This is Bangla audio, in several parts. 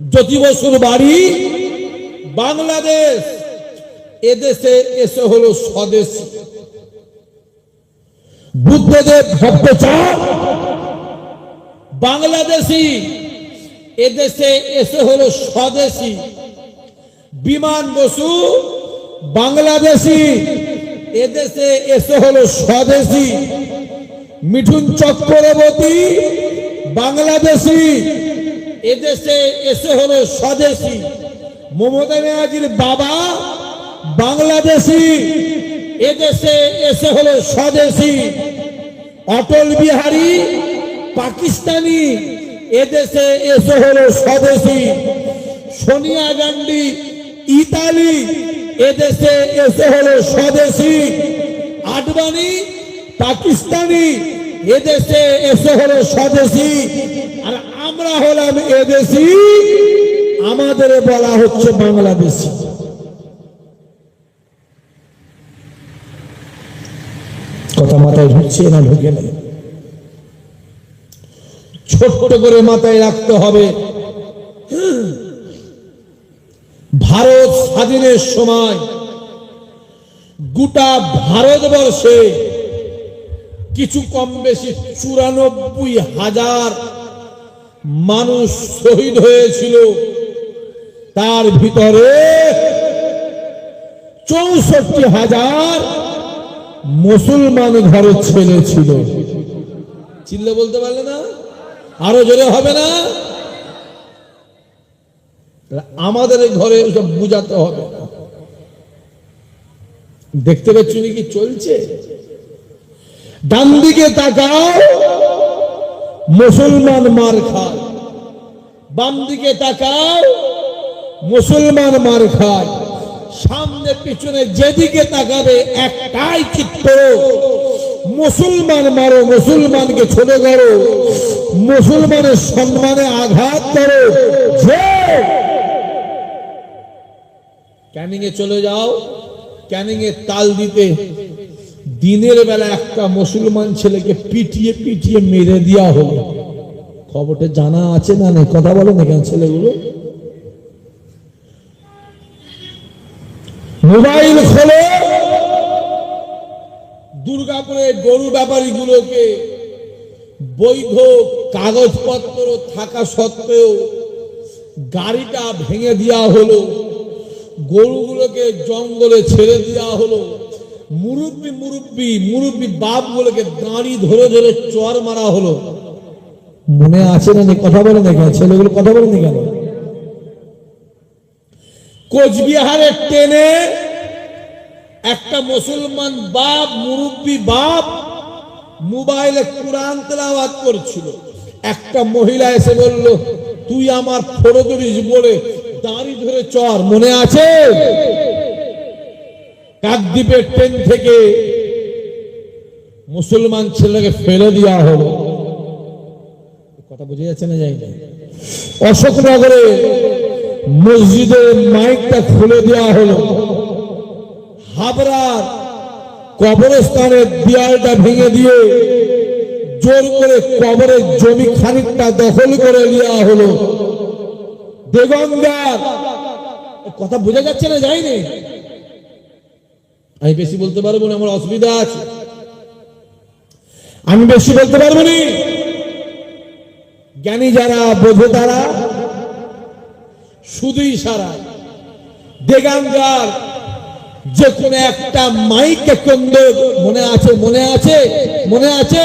জ্যোতি বসুর বাড়ি বাংলাদেশ, এদেশে এসে হলো স্বদেশী। বুদ্ধদেব ভট্টাচার্য বাংলাদেশি, এদেশে এসে হলো স্বদেশী। বিমান বসু বাংলাদেশি, এদেশে এসে হলো স্বদেশী। মিঠুন চক্রবর্তী বাংলাদেশি, এদেশে এসে হলো স্বদেশী। মমতা ব্যানার্জির বাবা বাংলাদেশি, এদেশে এসে হলো স্বদেশী। অটল বিহারী পাকিস্তানি, এদেশে এসে হলো স্বদেশী। সোনিয়া গান্ধী ইতালি, এদেশে এসে হলো স্বদেশী। আডবাণী পাকিস্তানি, এদেশে এসে হলো স্বদেশী। আর আমরা হলাম এদেশি, আমাদের বলা হচ্ছে বাংলাদেশি। কথা মাথায় ঢুকছে না ঢুকে নেই, ছোট্ট করে মাথায় রাখতে হবে। ভারত স্বাধীনের সময় গোটা ভারতবর্ষে কিছু কম বেশি 94,000 মানুষ শহীদ হয়েছিল। তার ভিতরে 64,000 মুসলমান ঘরের ছেলে ছিল। চিল্লে বলতে পারলে না? আরো জোরে হবে না? আমাদের ঘরে সব বুঝাতে হবে। দেখতে পাচ্ছ কি চলছে? ডান দিকে তাকাও, মুসলমান মার খায়। বাম দিকে তাকাও, মুসলমান মার খায়। সামনে পিছনে যেদিকে তাকাবে একটাই চিত্র, মুসলমান মারো, মুসলমানকে ছোট করো, মুসলমানের সম্মানে আঘাত করো। ক্যানিং এ চলে যাও, ক্যানিং এ তাল দিতে দিনের বেলা একটা মুসলমান ছেলেকে পিটিয়ে পিটিয়ে মেরে দেওয়া হলো। খবরটা জানা আছে না? নেই? কথা বলো না কেন ছেলেগুলো? মোবাইল খোলে, দুর্গাপুরে গরু ব্যাপারী গুলোকে বৈধ কাগজপত্র থাকা সত্ত্বেও গাড়িটা ভেঙে দেওয়া হলো, গরুগুলোকে জঙ্গলে ছেড়ে দেওয়া হলো। মুরব্বী মুরব্বী মুরব্বী বাপগুলোকে দাঁড়ি ধরে ধরে চর মারা হলো। মনে আছে না? কথা বলে না কেন ছেলেগুলো? কথা বলে না কেন? কোচবিহারের ট্রেনে একটা মুসলমান বাপ, মুরব্বী বাপ মোবাইলে কুরআন তেলাওয়াত করছিল। একটা মহিলা এসে বলল, তুই আমার ফোড়ো করিস বলে দাঁড়ি ধরে চর। মনে আছে? কাকদ্বীপের ট্রেন থেকে মুসলমান ছেলেকে ফেলে দেওয়া হলো। কথা বুঝে যাচ্ছে না? যাই না। অশোকনগরে মসজিদের মাইকটা খুলে দেওয়া হলো। হাবড়ার কবরস্থানের দেয়ালটা ভেঙে দিয়ে জোর করে কবরের জমি খানিকটা দখল করে দেওয়া হলো। দেগঙ্গার কথা বোঝা যাচ্ছে না? যায়নি? আমি বেশি বলতে পারবো না, আমার অসুবিধা আছে। আমি বেশি বলতে পারবো না। জ্ঞানী যারা, বোঝে তারা শুধু ইশারা। দেগঙ্গার যে কোনো একটা মাইকে কেন্দ্র, মনে আছে? মনে আছে? মনে আছে?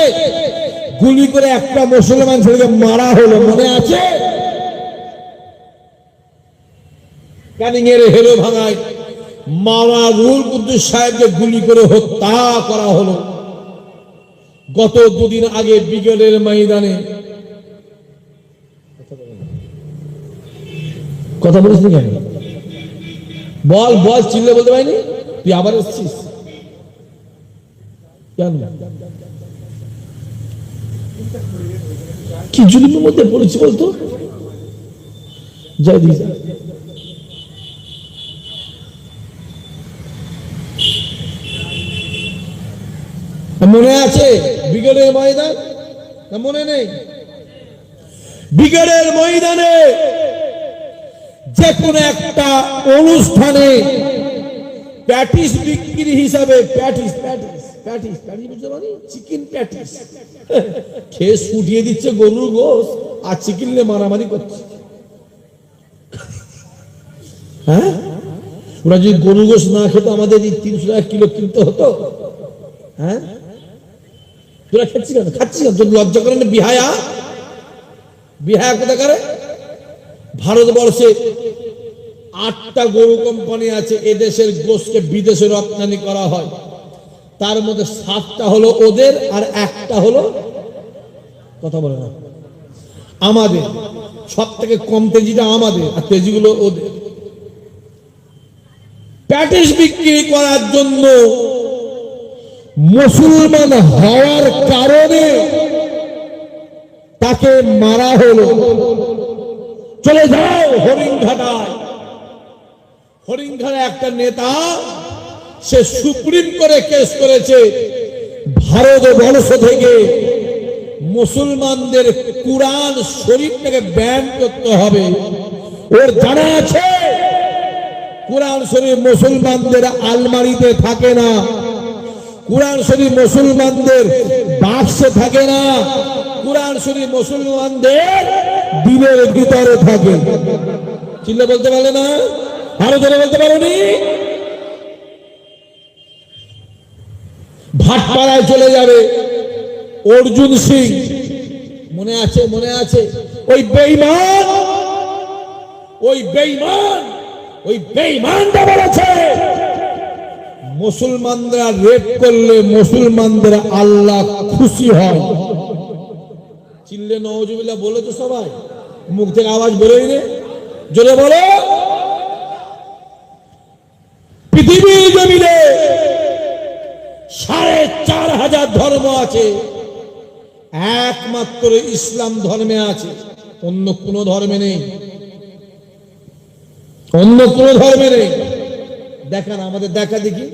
গুলি করে একটা মুসলমান ছেলেকে মারা হলো। মনে আছে? ক্যানিং এর হেরো ভাঙায় মাওলানা রুহুল কুদ্দুস সাহেবকে গুলি করে হত্যা করা হলো। গত দুদিন আগে ব্রিগেডের ময়দানে। কথা বলিস কেন? বল বল, চিল্লে বলতে পারিনি? তুই আবার এসছিস কেন? কি জুলুমের মধ্যে পড়েছি বলতো? যাই দিস। মনে আছে ব্রিগেডের ময়দান? না মনে নেই? ব্রিগেডের ময়দানে কোন একটা অনুষ্ঠানে প্যাটিস বিক্রি হিসাবে প্যাটিস বুঝতে পারি, চিকেন প্যাটিস খেয়ে ফুটিয়ে দিচ্ছে গরুর গোশ আর চিকেন নিয়ে মারামারি করছে। হ্যাঁ, ওরা যদি গরুর গোশ না খেত আমাদের এই 300 টাকা কিলো কিনতে হতো। হ্যাঁ, তোরা খাচ্ছি কেন তোর লজ্জা করে না? বিহায়া কোথায় করে? ভারতবর্ষে 8টা গরু কোম্পানি আছে, এদেশের গোশকে বিদেশে রপ্তানি করা হয়। তার মধ্যে 7টা হলো ওদের আর 1টা হলো, কথা বলে না, আমাদের। সব থেকে কম তেজিটা আমাদের আর তেজিগুলো ওদের। প্যাটিস বিক্রি করার জন্য মুসলমান হওয়ার কারণে তাকে মারা হলো। চলে যাও হরিণঘাটায়। হরিণঘাটায় একটা নেতা, সে সুপ্রিম করে কেস করেছে ভারতবর্ষ থেকে মুসলমানদের কুরআন শরীফটাকে ব্যান করতে হবে। ওর জানা আছে কুরআন শরীফ মুসলমানদের আলমারিতে থাকে না, কুরআন শরীফ মুসলমানদের বাক্সে থাকে না, কুরআন শরীফ মুসলমানদের দিলের ভিতরে থাকে। চিল্লা বলতে পারে না? আরো ধরে বলতে পারোনি? ভাটপাড়ায় চলে যাবে অর্জুন সিং, মনে আছে? ওই বেঈমানটা বলেছে মুসলমানরা রেপ করলে মুসলমানদের আল্লাহ খুশি হয়। চিল্লে নওয়াজুবিল্লাহ বলে তো সবাই, মুখ থেকে আওয়াজ বেরোয় রে, জোরে বলো। পৃথিবীর জমিনে 4,500 ধর্ম আছে, একমাত্র ইসলাম ধর্মে আছে, অন্য কোন ধর্মে নেই। দেখান, আমাদের দেখা দেখি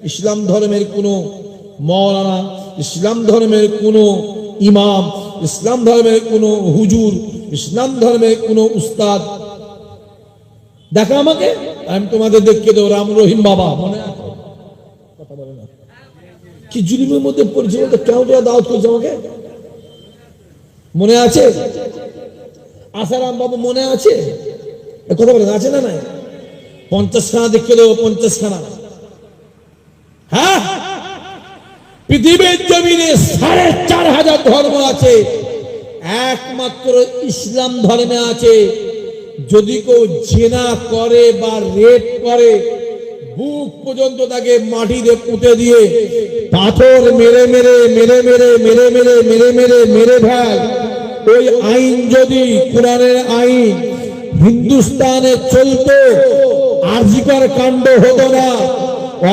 ইসলাম ধর্মের কোন মৌলানা, ইসলাম ধর্মের কোন ইমাম, ইসলাম ধর্মের কোন হুজুর, ইসলাম ধর্মের কোন উস্তাদ দেখা আমাকে। আমি তোমাদের দেখিয়ে দেবো রাম রহিম বাবা, মনে আছে? কথা বলে না, কি জুলুমের মধ্যে পড়েছে বলতে, কেউ তোরা দাওয়াত করছে আমাকে, মনে আছে? আসারাম বাবু মনে আছে? কথা বলে আছে না? নাই 50 খানা দেখিয়ে দেবো, 50 খানা। হ্যাঁ, পৃথিবীর জমিনে 4,500 ধর্ম আছে, একমাত্র ইসলাম ধর্মে আছে যদি কেউ জেনা করে বা রেপ করে, বুক পর্যন্ত তাকে মাটিতে পুঁতে দিয়ে পাথর মেরে ভাই, ওই আইন যদি কোরআনের আইন হিন্দুস্তানে চলতো, আরজিকর কাণ্ড হতো না,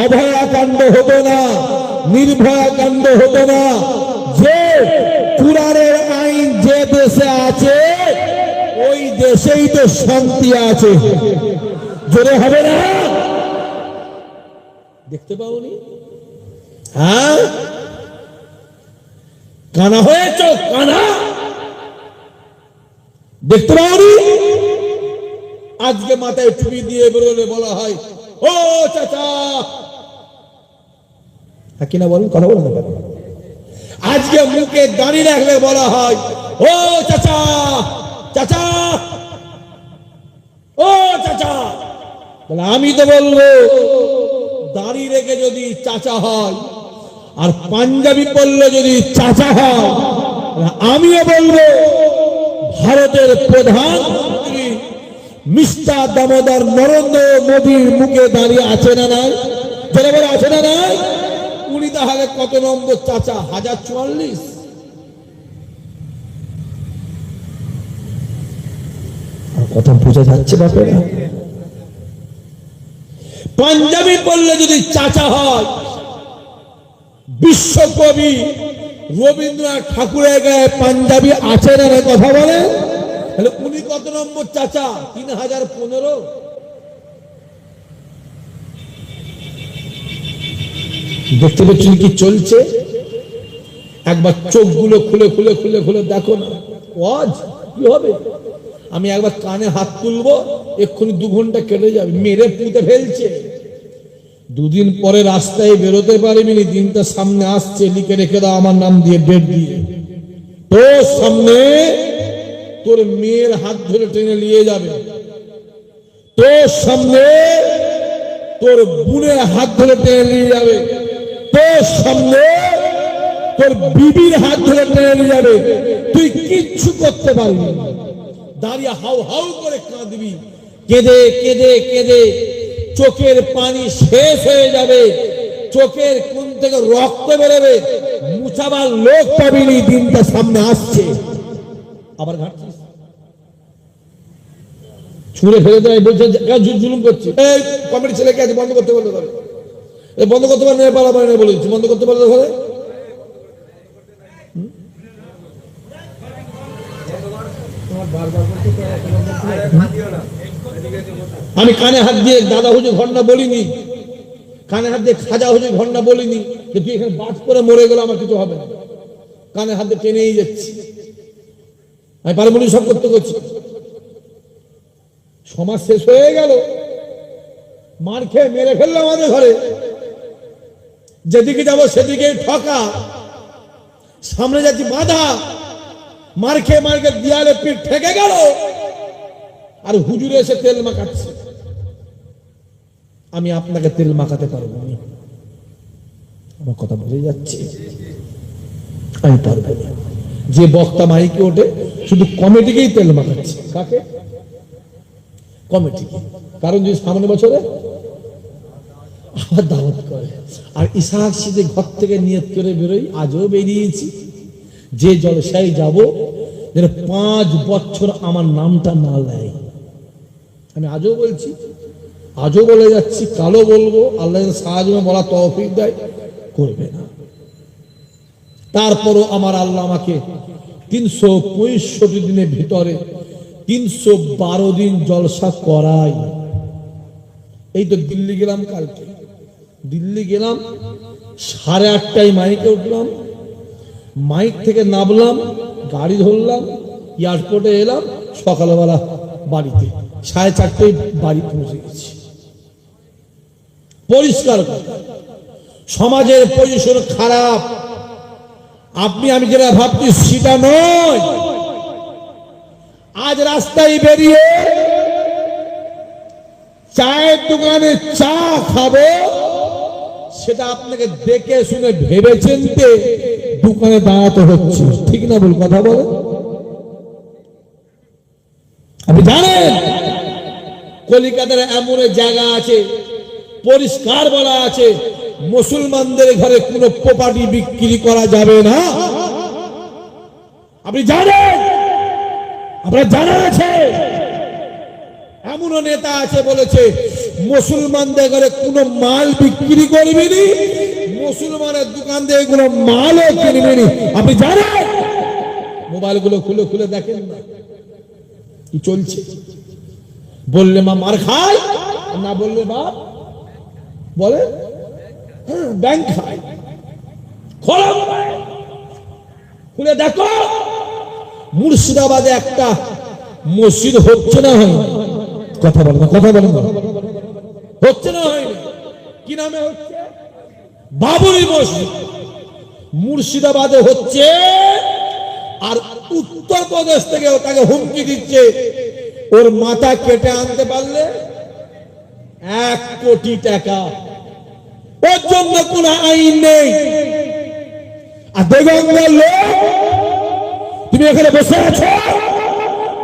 অভয়া কাণ্ড হতো না, নির্ভয়া কাণ্ড হতো না। যে কোরআনের আইন যে দেশে আছে ওই দেশেই তো শান্তি আছে, জোরে হবে না? দেখতে পাওনি? হ্যাঁ, কানা হয়েছ, কানা দেখতে পাওনি? আজকে মাথায় টুপি দিয়ে বেরোলে বলা হয় ও চাচা, কিনা বলেন, কথা বলেন। আজকে মুখে দাঁড়িয়ে রাখলে বলা হয় ও চাচা, ও চাচা। আমি তো বলবো দাঁড়িয়ে রেখে যদি চাচা হয় আর পাঞ্জাবি পরলে যদি চাচা হয়, আমিও বলবো ভারতের প্রধানমন্ত্রী মিস্টার দামোদর নরেন্দ্র মোদীর মুখে দাঁড়িয়ে আছে না নাই? বলে আছে না নাই? উনি তাহলে কত নম্বর চাচা? 1044। কথা বোঝা যাচ্ছে বাপের? পাঞ্জাবি পড়লে যদি চাচা হয়, বিশ্বকবি রবীন্দ্রনাথ ঠাকুরের গায়ে পাঞ্জাবি আছে না? কথা বলে, তাহলে উনি কত নম্বর চাচা? 3015। দেখতে পাচ্ছেন কি চলছে? একবার চোখগুলো খুলে দেখো না, ওয়াজ কি হবে? আমি একবার কানে হাত তুলবো, এক্ষুনি 2 ঘন্টা কেটে যাবে, মেরে পুঁতে ফেলছে। দুদিন পরে রাস্তায় বেরোতে পারবি, দিনটা সামনে আসছে, লিখে রেখে দাও আমার নাম দিয়ে, ডেট দিয়ে। তোর সামনে তোর মেয়ের হাত ধরে টেনে নিয়ে যাবে, তোর সামনে তোর বোনের হাত ধরে টেনে নিয়ে যাবে, তোর সামনে তোর বিবির হাত ধরে টেনে নিয়ে যাবে। তুই কিচ্ছু করতে পারবি না, দাঁড়িয়ে হাউ হাউ করে কাঁদবি, কেঁদে কেঁদে কেঁদে চোখের পানি শেষ হয়ে যাবে, চোখের কোণ থেকে রক্ত বেরোবে, মুছাবার লোক পাবিনি। দিনটা সামনে আসছে, আবার ঘাটছিস, ছুঁড়ে ফেলে দেয়, বলছে জুলুম করছে। এই কমিটির ছেলেকে আছে, বন্ধ করতে বলতে পারে, বন্ধ করতে পারে না, পালাপারে না, বলেছি বন্ধ করতে পারলে ঘরে। আমি কানে হাত দিয়ে দাদা হুজুর ঘটনা বলিনি, কানে হাত দিয়ে খাজা হুজুর ঘটনা বলিনি যে তুই এখানে বাজ করে মরে গেল আমার কিছু হবে না, কানে হাত দিয়ে টেনেই যাচ্ছি। আমি পারবনি সব করতে করছি, সমাজ শেষ হয়ে গেল, মার খেয়ে মেরে ফেললো আমাদের ঘরে, যেদিকে যাবো সেদিকে ঠকা, সামনে যাচ্ছি বাধা, মার খেয়ে দিয়ালে পিঠ ঠেকে গেল, আর হুজুরে এসে তেল মাখাচ্ছে। আমি আপনাকে তেল মাখাতে পারবো না, আমার কথা বুঝে যাচ্ছে, আমি পারবো না। যে বক্তা মাইকে ওঠে শুধু কমিটিকেই তেল মাখাচ্ছে, কাকে? কমিটি। কারণ যদি সামনে বছরে আবার দাওয়াত করে, আর ইসাহাক শীতে ঘর থেকে নিয়ত করে বেরোই, আজও বেরিয়েছি, যে জলসায় যাব যেন 5 বছর আমার নামটা না নেয়। আমি আজও বলছি, আজও বলে যাচ্ছি, কালো বলবো, আল্লাহ সাহায্য বলা তৌফিক দেয়, করবে না। তারপরও আমার আল্লাহ আমাকে 365 দিনের ভিতরে 312 দিন জলসা করাই। এই তো দিল্লি গেলাম, কালকে দিল্লি গেলাম, 8:30টায় মাইকে উঠলাম, মাইক থেকে নামলাম, গাড়ি ধরলাম, এয়ারপোর্টে এলাম, সকালবেলা বাড়িতে 4:30টায় বাড়ি পৌঁছে গেছি। পরিষ্কার কথা, সমাজের পজিশন খারাপ, আপনি আমি যেটা ভাবছি সেটা নয়। আজ রাস্তায় বেরিয়ে চায়ের দোকানে চা খাবো, সেটা আপনাকে দেখে শুনে ভেবে চিনতে দোকানে দাঁড়াতে হচ্ছে, ঠিক না বল? কথা বলে আপনি জানেন কলিকাতার এমন জায়গা আছে, পরিষ্কার বলা আছে, মুসলমানদের ঘরে কোনো প্রপার্টি বিক্রি করা যাবে না। আপনি জানেন, আপনার জানা আছে, এমনও নেতা আছে বলেছে মুসলমানদের ঘরে কোনো মাল বিক্রি করবি নি, মুসলমানের দোকান থেকে কোনো মালও কিনবি নি। আপনি জানেন? মোবাইল গুলো খুলে খুলে দেখেন না কি চলছে। বললে মা মার খায়, না বললে বাপ বলে ব্যাংক খায়। খোলা মোবাইল খুলে দেখো, মুর্শিদাবাদে একটা মসজিদ হচ্ছে না হয়, কথা বলে না, কথা বলে না, হচ্ছে না হয়, কি নামে হচ্ছে? বাবরি মসজিদ মুর্শিদাবাদে হচ্ছে, আর উত্তরপ্রদেশ থেকে তাকে হুমকি দিচ্ছে, ওর মাথা কেটে আনতে পারলে 1 কোটি টাকা। ওর জন্য কোন আইন নেই। আর দেগঙ্গার লোক, তুমি এখানে বসে আছো,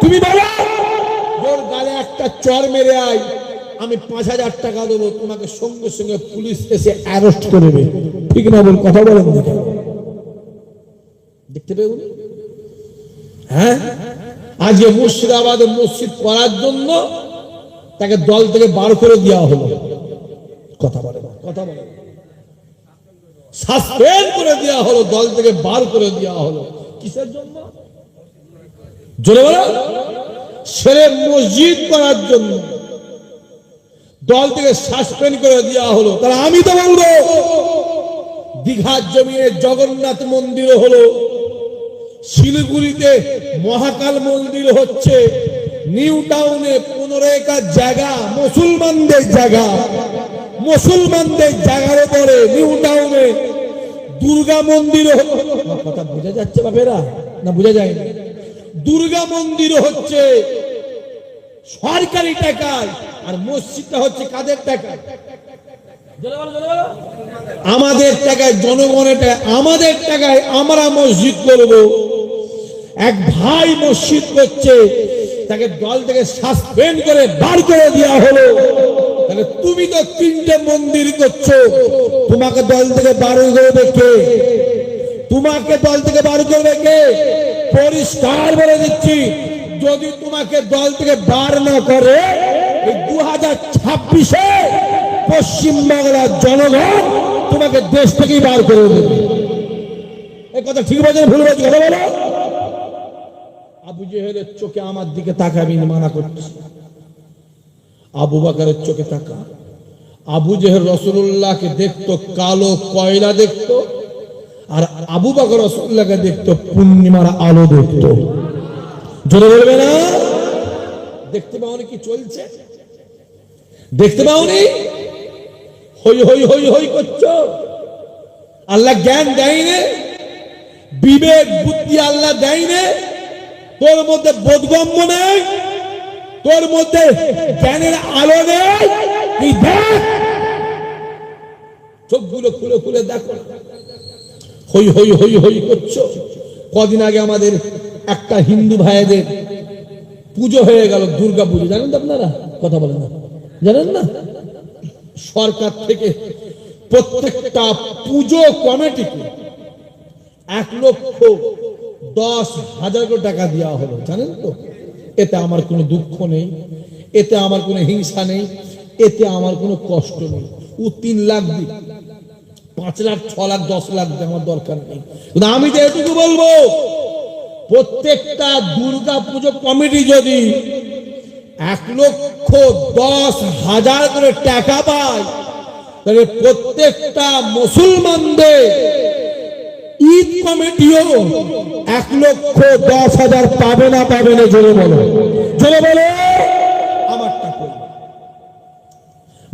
তুমি বলো ওর গালে একটা চর মেরে আয়, আমি 5000 টাকা দেবো, তোমাকে সঙ্গে সঙ্গে পুলিশ এসে অ্যারেস্ট করবে, ঠিক না বল? কথা বলেন, দেখতে পেয়ে হ্যাঁ। আজকে মুর্শিদাবাদে মসজিদ করার জন্য তাকে দল থেকে বার করে দেওয়া হলো, কথা বলে, কথা বলে, সাসপেন্ড করে দেওয়া হলো, দল থেকে বার করে দেওয়া হলো। কিসের জন্য? জোরে বলো। ছেলে মসজিদ করার জন্য দল থেকে সাসপেন্ড করে দেওয়া হলো। তাহলে আমি তো বলবো দীঘার জমিনে জগন্নাথ মন্দির হলো, শিলিগুড়িতে মহাকাল মন্দির হচ্ছে, নিউ টাউনে 15 একর জায়গা মুসলমানদের জায়গার উপরে নিউ টাউনে দুর্গা মন্দির। কথা বোঝা যাচ্ছে বাপেরা না বোঝা যায়নি? দুর্গা মন্দির হচ্ছে সরকারি টাকায়, আর মসজিদটা হচ্ছে কাদের টাকায়? আমাদের টাকায়, জনগণের টাকায়, আমাদের টাকায় আমরা মসজিদ করব। এক ভাই মসজিদ করছে, তাকে দল থেকে সাসপেন্ড করে বার করে দেওয়া হলো। তাহলে তুমি তো 3টে মন্দির করছো, তোমাকে দল থেকে বার করবে কে? তোমাকে দল থেকে বার করবে কে? পরিষ্কার বলে দিচ্ছি, যদি তোমাকে দল থেকে বার না করে, 2026-এ পশ্চিমবাংলার জনগণ তোমাকে দেশ থেকেই বার করে দেবে। এই কথা ঠিক বলছেন ভুল বলছি? কথা বলো। আবু জেহেলের চোখে আমার দিকে তাকাবি না, মানা করছি। আবু বকরের চোখে তাকা। আবু জেহেল রাসূলুল্লাহকে দেখতো কালো কয়লা দেখতো, আর আবু বকর রাসূলুল্লাহকে দেখতো পূর্ণিমার আলো দেখতো। জোরে বলবে না? দেখতে পাওনি কি চলছে? দেখতে পাওনি? হই হই হই হই করছো। আল্লাহ জ্ঞান দেয়নি, বিবেক বুদ্ধি আল্লাহ দেয়নি। তোর মধ্যে বোধগম্য নেই, তোর মধ্যে জ্ঞানের আলো নেই। তুই দেখ, চোখগুলো খুলে খুলে দেখো। হই হই হই হই করছো। কদিন আগে আমাদের একটা হিন্দু ভাইদের পুজো হয়ে গেল, দুর্গা পুজো, জানেন তো আপনারা? কথা বলেন না, জানেন না? সরকার থেকে প্রত্যেকটা পুজো কমিটিকে 1,10,000 টাকা দেওয়া হলো, জানেন তো? এতে আমার কোনো দুঃখ নেই, এতে আমার কোনো হিংসা নেই, এতে আমার কোনো কষ্ট নেই। ও 3 লাখ দিক, 5 লাখ, 6 লাখ, 10 লাখ দিয়ে আমার দরকার নেই। কিন্তু আমি তো এটুকু বলবো, প্রত্যেকটা দুর্গা পুজো কমিটি যদি 1,10,000 করে টাকা পায়, তাহলে প্রত্যেকটা মুসলমানদের ঈদ কমিটিও 1,10,000 পাবে না? পাবে না? জোরে বলো, জোরে বলো। আমারটা করি।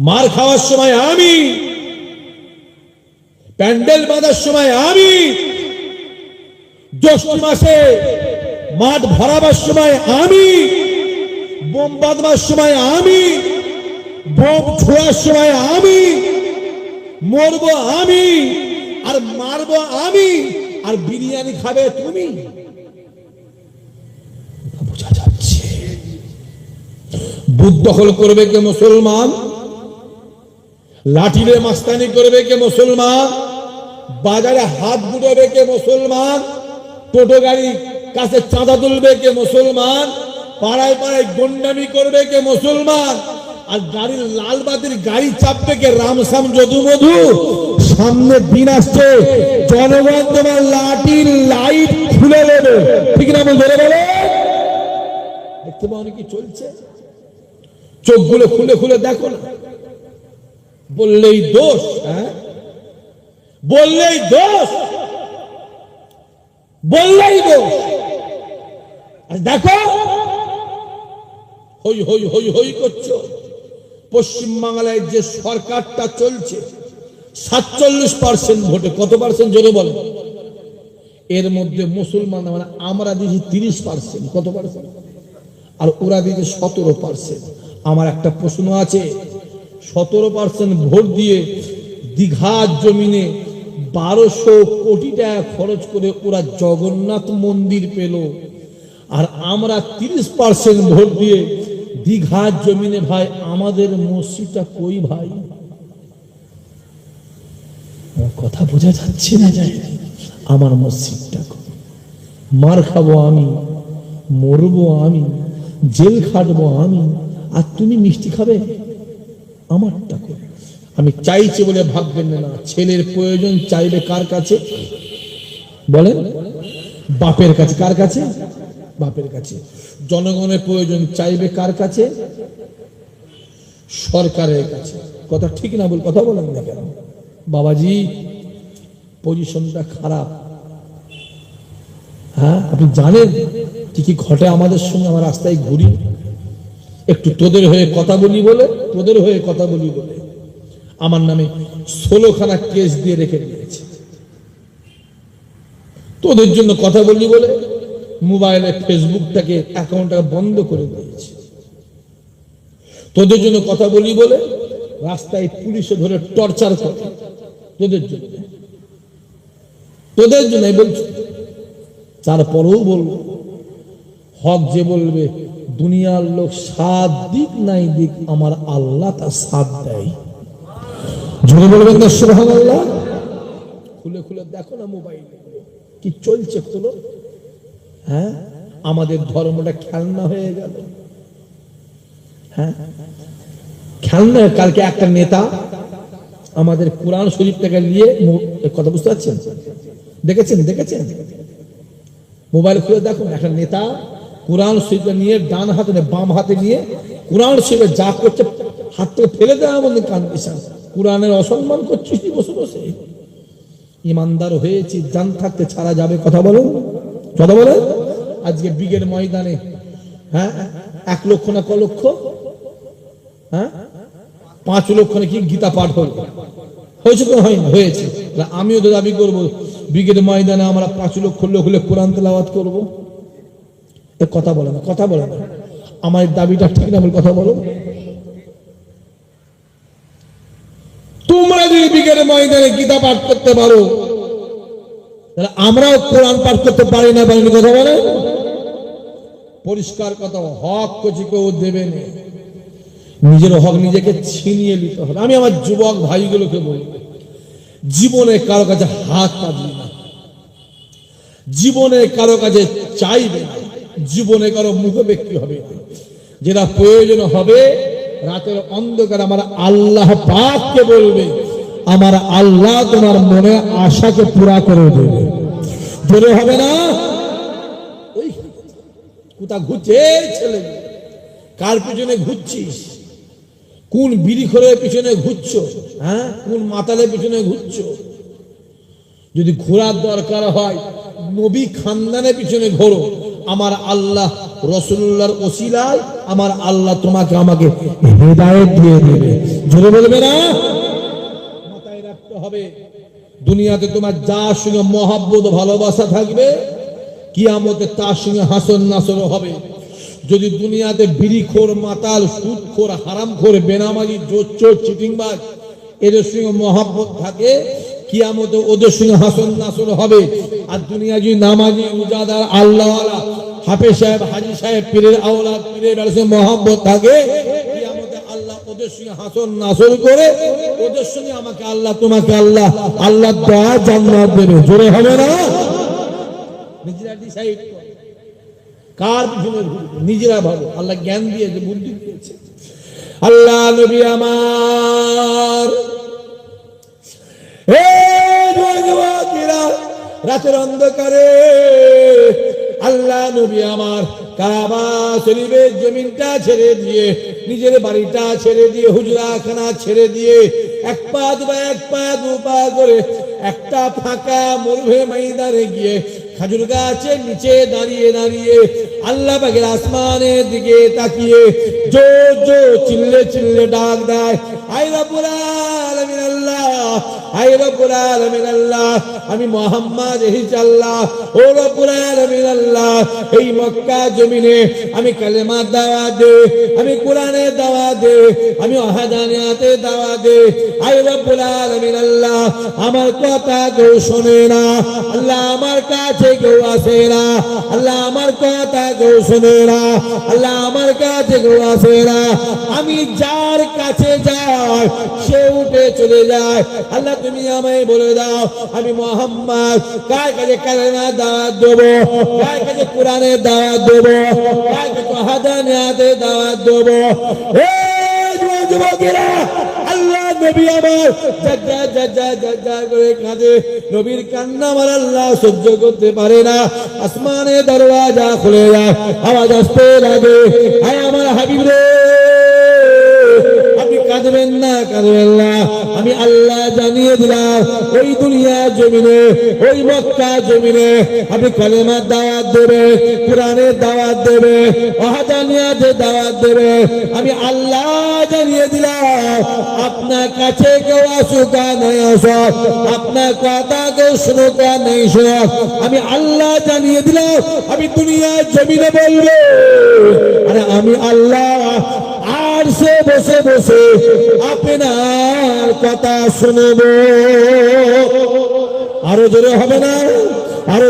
মার খাওয়ার সময় আমি, প্যান্ডেল বাঁধার সময় আমি, জ্যৈষ্ঠ মাসে মাঠ ভরাবার সময় আমি, বোম বাঁধবার সময় আমি, বোম ছোড়ার সময় আমি, মরবো আমি, আর মারবো আমি, আর বিরিয়ানি খাবে তুমি। বোঝা যাচ্ছে? বুথ দখল করবে কে? মুসলমান। লাঠিরে মাস্তানি করবে কে? মুসলমান। বাজারে হাত বুড়াবে কে? মুসলমান। টোটো গাড়ি কাছে চাঁদা তুলবে কে? মুসলমান। পাড়ায় পাড়ায় গন্ডামি করবে কে? মুসলমান। আর গাড়ির লাল বাতির গাড়ি চাপবে কে? রামসাম যদু মধু। সামনে দিন আসছে, জনগণ তোমার লাঠির লাইট খুলে দেবে, ঠিক না? বলে বলে দেখতে পাও কি চলছে? চোখগুলো খুলে খুলে দেখো না। বললেই দোষ, হ্যাঁ বললেই দোষ, বললেই দোষ। আর দেখো হই হই হই হই করছো। পশ্চিমবাংলায় যে সরকারটা চলছে 47% ভোটে, কত পার্সেন্ট জোরে বলো? এর মধ্যে মুসলমান মানে আমরা দিয়েছি 30%, কত পার্সেন্ট? আর ওরা দিয়েছে 17%। আমার একটা প্রশ্ন আছে, 17% ভোট দিয়ে দীঘার জমিনে 1200 কোটি টাকা খরচ করে ওরা জগন্নাথ মন্দির পেল, আর আমরা 30% ভোট দিয়ে দীঘার জমিনে ভাই আমাদের মসজিদটা কই ভাই? কথা বোঝা যাচ্ছে না? যায় আমার মসজিদটা মার খাবো আমি, মরবো আমি, জেল খাটবো আমি, আর তুমি মিষ্টি খাবে আমারটা করে। আমি চাইছি বলে ভাববেন না। ছেলের প্রয়োজন চাইবে কার কাছে বলেন? বাপের কাছে। কার কাছে? বাপের কাছে। জনগণের প্রয়োজন চাইবে কার কাছে? সরকারের কাছে। কথা ঠিক না বল? কথা বলেন না কেন? বাবাজি পজিশনটা খারাপ। হ্যাঁ আপনি জানেন কি কি ঘটে আমাদের সঙ্গে? আমার রাস্তায় ঘুরি, একটু তোদের হয়ে কথা বলি বলে আমার নামে 16খানা কেস দিয়ে রেখে দিয়েছে। তোদের জন্য কথা বলি বলে মোবাইলে ফেসবুকটাকে অ্যাকাউন্টটা বন্ধ করে দিয়েছে। তোদের জন্য কথা বলি বলে রাস্তায় পুলিশে ধরে টর্চার করে। তোদের জন্য বলছি। তারপরেও বলবো, হক যে বলবে দুনিয়ার লোক সাথ দিক নাই দিক, আমার আল্লাহ তার সাথ দেয়। জোরে বলবেন না সুবহানাল্লাহ। খুলে খুলে দেখো না মোবাইলে কি চলছে। খুলো। হ্যাঁ, আমাদের ধর্মটা খেলনা হয়ে গেল। হ্যাঁ, খেলনা। কালকে একটা নেতা আমাদের কোরআন শরীফটাকে নিয়ে কথা, বুঝতে পারছেন? দেখেছেন মোবাইল খুলে দেখো, একটা নেতা কোরআন শরীফটা নিয়ে ডান হাতে বাম হাতে নিয়ে কোরআন শরীফে যা করছে হাত থেকে ফেলে দেওয়া বলে কান্দিসান। কোরআনের অসম্মান করছিস বসে বসে। ইমানদার হয়েছি, জান থাকতে ছাড়া যাবে। কথা বলে আজকে ব্রিগেড ময়দানে, হ্যাঁ, 1 লক্ষ না ক লক্ষ, হ্যাঁ 5 লক্ষ নাকি গীতা পাঠ হয়েছে তো হয়নি? হয়েছে। আমিও তো দাবি করবো ব্রিগেড ময়দানে আমরা 5 লক্ষ লোক হলে কোরআন তেলাওয়াত করবো। কথা বলে না আমার দাবিটা ঠিক না? কথা বলো। তোমরা যদি ব্রিগেড ময়দানে গীতা পাঠ করতে পারো, তাহলে আমরাও কোরআন পাঠ করতে পারি না? কথা বলে পরিষ্কার কথা। হক কচি কেউ দেবে না, নিজের হক নিজেকে ছিনিয়ে নিতে হবে। আমি আমার যুবক ভাইগুলোকে বলবো, জীবনে কারো কাছে হাত পাতবি না, জীবনে কারো কাছে চাইবে না, জীবনে কারো মুখে ব্যক্তি হবে না। যেটা প্রয়োজন হবে রাতের অন্ধকার আমার আল্লাহ পাককে বলবে, আমার আল্লাহ তোমার মনে আশাকে পুরা করে দেবে। জোরে হবে না? ওই কোথা ঘুরছে ছেলে, কার পিছনে ঘুরছিস? কোন বিড়িখোরের পিছনে ঘুরছো? হ্যাঁ, কোন মাতালের পিছনে ঘুরছো? যদি ঘোরার দরকার হয় নবী খানদানের পিছনে ঘোরো। আমার আল্লাহ রাসূলুল্লাহর ওসিলায় আমার আল্লাহ তোমাকে আমাকে হেদায়েত দিয়ে দেবে। জোরে বলবে না? মাথায় রাখতে হবে, দুনিয়াতে তোমার যার সঙ্গে মহব্বত ভালোবাসা থাকবে, কিয়ামতে তার সঙ্গে হাসন নাসর হবে। যদি দুনিয়াতে বিড়িখোর, মাতাল, সুদখোর, হারামখোর, বেনামাজি, জোচ্চোর, চিটিংবাজ এদের সঙ্গে মহব্বত থাকে, কিয়ামতে ওদের সঙ্গে হাসন নাসর হবে। আর দুনিয়া যদি নামাজি, রোজাদার, আল্লাহওয়ালা, হাফেজ সাহেব, হাজি সাহেব, পীরের আওলাদ, পীরের সঙ্গে মহব্বত থাকে, কিয়ামতে আল্লাহ ওদের সঙ্গে হাসন নাসর করে ওদের সঙ্গে আমাকে আল্লাহ তোমাকে আল্লাহ দয়া জান্নাত দেবে। জোরে হবে না? নিজেরা ডিসাইড করো কার পিছনে ঘুরবে, নিজেরা ভাবো। আল্লাহ জ্ঞান দিয়েছে, বুদ্ধি দিয়েছে। আল্লাহ নবী আমার, রাতের অন্ধকারে আল্লাহ নবী আমার কাবা শরীফের জমিনটা ছেড়ে দিয়ে, নিজের বাড়িটা ছেড়ে দিয়ে, হুজরাখানা ছেড়ে দিয়ে, 1 পা 2 পা করে একটা ফাঁকা মরুভূমি ময়দানে গিয়ে খেজুর গাছের নিচে দাঁড়িয়ে আল্লাহ পাকের আসমানের দিকে তাকিয়ে জোর জোর চিল্লে ডাক দেয়, আয় রব্বুল আলামিন আল্লাহ, আয় রব্বুল আলামিন আল্লাহ, আমি মুহাম্মদ আল্লাহ, ও রব্বুল আলামিন আল্লাহ, এই মক্কা জমিনে আমি কালেমার দাওয়াত দে, আমি কোরআনের দাওয়াত দে, আমি ওয়াহদানিয়াতের দাওয়াত দে। আয় রব্বুল আলামিন আল্লাহ, আমার কথা কেউ শোনে না আল্লাহ, আমার কাছে কেউ আসে না আল্লাহ, আমার কথা কেউ শোনে না আল্লাহ, আমার কাছে কেউ আসে না। আমি যার কাছে যাই সে উঠে চলে যায়। আল্লাহ তুমি আমায় বলে দাও, আমি মুহাম্মদ কার কাছে কালেমার দাওয়াত দেবো, কার কাছে কোরআনের দাওয়াত দেবো, কার কাছে ওয়াহদানিয়াতের দাওয়াত দেবো। এই যুবকেরা, আল্লাহ নবী আমার যা করে কাঁদে। নবীর কান্না আমার আল্লাহ সহ্য করতে পারে না। আসমানে দরওয়াজা খুলে যায়, আওয়াজ আসতে লাগে, আয় আমার হাবিব রে, আপনি কাঁদবেন না আমি আল্লাহ জানিয়ে দিলাম ওই দুনিয়া জমিনে ওই মক্কা জমিনে আপনি কালেমার দাওয়াত দেবে, কোরআনের দাওয়াত দেবে, ওয়াহদানিয়াতের দাওয়াত দেবে। আমি আল্লাহ জানিয়ে দিলাম আপনার কাছে কেউ আসুক আর নাই আসুক, আপনার কথা কেউ শুনুক আর নাই শুনুক, আমি আল্লাহ জানিয়ে দিলাম আমি দুনিয়ার জমিনে বলবো আরে আমি আল্লাহ আর সে বসে বসে আপনার কথা শুনবো। আরো জোরে হবে না? আরো